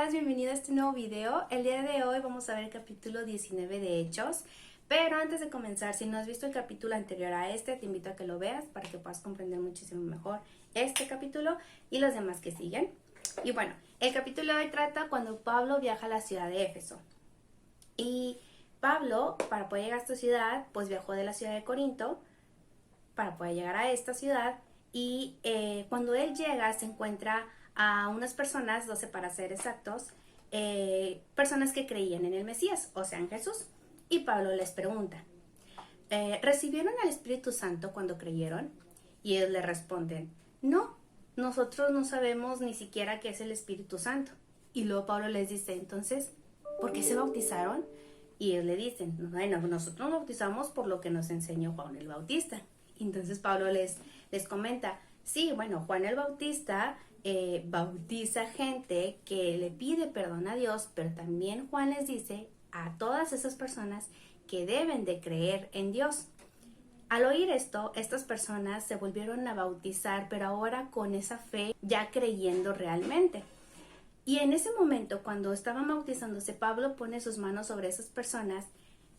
estás? Bienvenido a este nuevo video. El día de hoy vamos a ver el capítulo 19 de Hechos. Pero antes de comenzar, si no has visto el capítulo anterior a este, te invito a que lo veas para que puedas comprender muchísimo mejor este capítulo y los demás que siguen. Y bueno, el capítulo de hoy trata cuando Pablo viaja a la ciudad de Éfeso. Y Pablo, para poder llegar a esta ciudad, pues viajó de la ciudad de Corinto para poder llegar a esta ciudad. Y cuando él llega, se encuentra a unas personas, 12 para ser exactos, personas que creían en el Mesías, o sea, en Jesús. Y Pablo les pregunta, ¿recibieron al Espíritu Santo cuando creyeron? Y ellos le responden, no, nosotros no sabemos ni siquiera qué es el Espíritu Santo. Y luego Pablo les dice, entonces, ¿por qué se bautizaron? Y ellos le dicen, bueno, nosotros nos bautizamos por lo que nos enseñó Juan el Bautista. Entonces Pablo les comenta, sí, bueno, Juan el Bautista bautiza gente que le pide perdón a Dios, pero también Juan les dice a todas esas personas que deben de creer en Dios. Al oír esto, estas personas se volvieron a bautizar, pero ahora con esa fe, ya creyendo realmente. Y en ese momento, cuando estaban bautizándose, Pablo pone sus manos sobre esas personas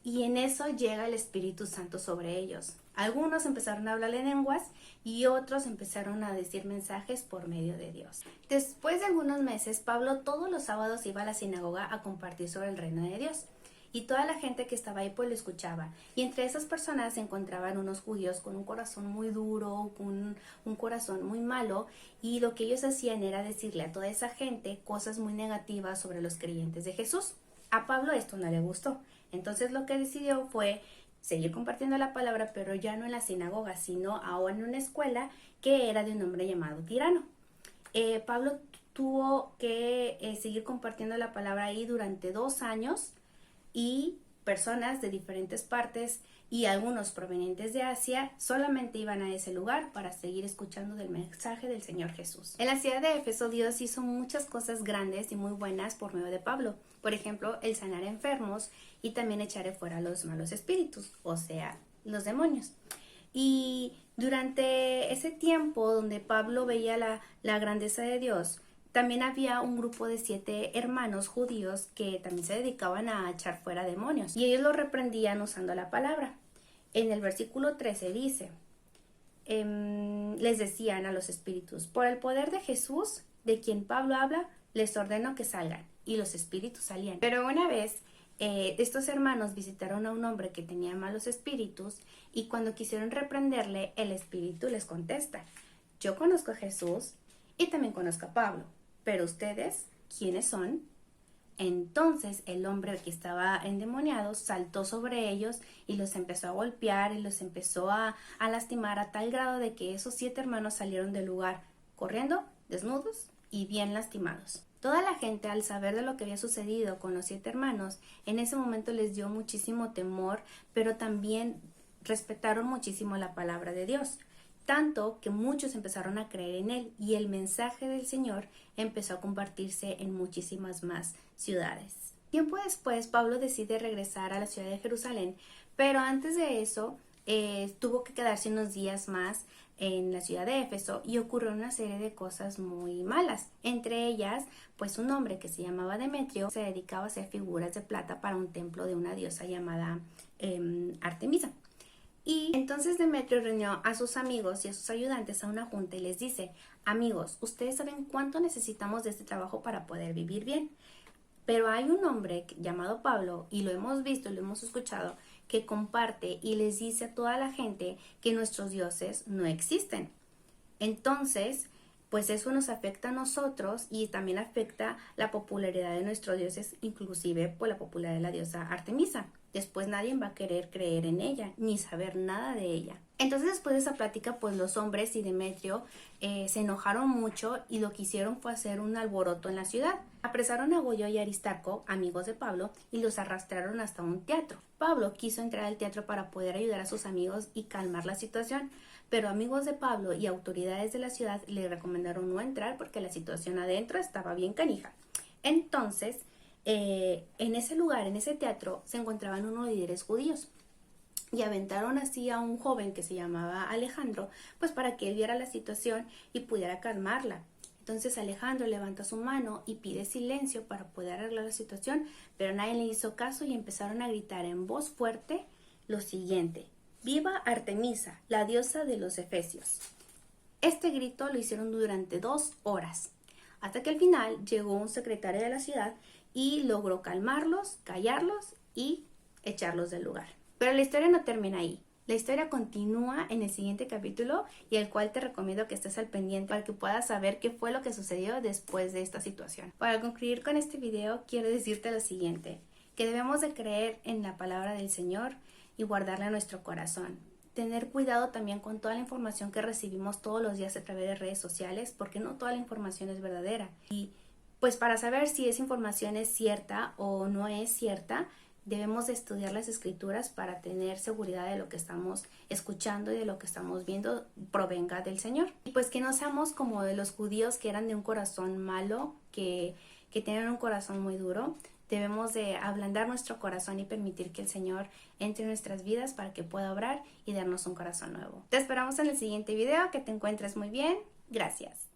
y en eso llega el Espíritu Santo sobre ellos. Algunos empezaron a hablar en lenguas y otros empezaron a decir mensajes por medio de Dios. Después de algunos meses, Pablo todos los sábados iba a la sinagoga a compartir sobre el reino de Dios. Y toda la gente que estaba ahí pues lo escuchaba. Y entre esas personas se encontraban unos judíos con un corazón muy duro, un corazón muy malo. Y lo que ellos hacían era decirle a toda esa gente cosas muy negativas sobre los creyentes de Jesús. A Pablo esto no le gustó. Entonces lo que decidió fue seguir compartiendo la palabra, pero ya no en la sinagoga, sino ahora en una escuela que era de un hombre llamado Tirano. Pablo tuvo que seguir compartiendo la palabra ahí durante 2 años y personas de diferentes partes y algunos provenientes de Asia solamente iban a ese lugar para seguir escuchando del mensaje del Señor Jesús. En la ciudad de Éfeso, Dios hizo muchas cosas grandes y muy buenas por medio de Pablo. Por ejemplo, el sanar enfermos y también echar fuera los malos espíritus, o sea, los demonios. Y durante ese tiempo donde Pablo veía la grandeza de Dios, también había un grupo de 7 hermanos judíos que también se dedicaban a echar fuera demonios. Y ellos lo reprendían usando la palabra. En el versículo 13 dice, les decían a los espíritus, por el poder de Jesús, de quien Pablo habla, les ordeno que salgan. Y los espíritus salían. Pero una vez estos hermanos visitaron a un hombre que tenía malos espíritus y cuando quisieron reprenderle, el espíritu les contesta, yo conozco a Jesús y también conozco a Pablo, pero ustedes, ¿quiénes son? Entonces el hombre que estaba endemoniado saltó sobre ellos y los empezó a golpear y los empezó a lastimar a tal grado de que esos 7 hermanos salieron del lugar corriendo, desnudos y bien lastimados. Toda la gente, al saber de lo que había sucedido con los 7 hermanos, en ese momento les dio muchísimo temor, pero también respetaron muchísimo la palabra de Dios. Tanto que muchos empezaron a creer en él y el mensaje del Señor empezó a compartirse en muchísimas más ciudades. Tiempo después, Pablo decide regresar a la ciudad de Jerusalén, pero antes de eso tuvo que quedarse unos días más en la ciudad de Éfeso y ocurrió una serie de cosas muy malas. Entre ellas, pues un hombre que se llamaba Demetrio se dedicaba a hacer figuras de plata para un templo de una diosa llamada Artemisa. Y entonces Demetrio reunió a sus amigos y a sus ayudantes a una junta y les dice, amigos, ustedes saben cuánto necesitamos de este trabajo para poder vivir bien. Pero hay un hombre llamado Pablo, y lo hemos visto, lo hemos escuchado, que comparte y les dice a toda la gente que nuestros dioses no existen. Entonces, pues eso nos afecta a nosotros y también afecta la popularidad de nuestros dioses, inclusive por la popularidad de la diosa Artemisa. Después nadie va a querer creer en ella, ni saber nada de ella. Entonces después de esa plática, pues los hombres y Demetrio se enojaron mucho y lo que hicieron fue hacer un alboroto en la ciudad. Apresaron a Goyo y Aristarco, amigos de Pablo, y los arrastraron hasta un teatro. Pablo quiso entrar al teatro para poder ayudar a sus amigos y calmar la situación, pero amigos de Pablo y autoridades de la ciudad le recomendaron no entrar porque la situación adentro estaba bien canija. Entonces, en ese lugar, en ese teatro, se encontraban unos líderes judíos y aventaron así a un joven que se llamaba Alejandro, pues para que él viera la situación y pudiera calmarla. Entonces Alejandro levanta su mano y pide silencio para poder arreglar la situación, pero nadie le hizo caso y empezaron a gritar en voz fuerte lo siguiente: ¡Viva Artemisa, la diosa de los Efesios! Este grito lo hicieron durante 2 horas, hasta que al final llegó un secretario de la ciudad y logró calmarlos, callarlos y echarlos del lugar. Pero la historia no termina ahí. La historia continúa en el siguiente capítulo y el cual te recomiendo que estés al pendiente para que puedas saber qué fue lo que sucedió después de esta situación. Para concluir con este video quiero decirte lo siguiente, que debemos de creer en la palabra del Señor y guardarla en nuestro corazón. Tener cuidado también con toda la información que recibimos todos los días a través de redes sociales, porque no toda la información es verdadera. Y pues para saber si esa información es cierta o no es cierta, debemos de estudiar las escrituras para tener seguridad de lo que estamos escuchando y de lo que estamos viendo provenga del Señor. Y pues que no seamos como de los judíos que eran de un corazón malo, que tenían un corazón muy duro. Debemos de ablandar nuestro corazón y permitir que el Señor entre en nuestras vidas para que pueda obrar y darnos un corazón nuevo. Te esperamos en el siguiente video. Que te encuentres muy bien. Gracias.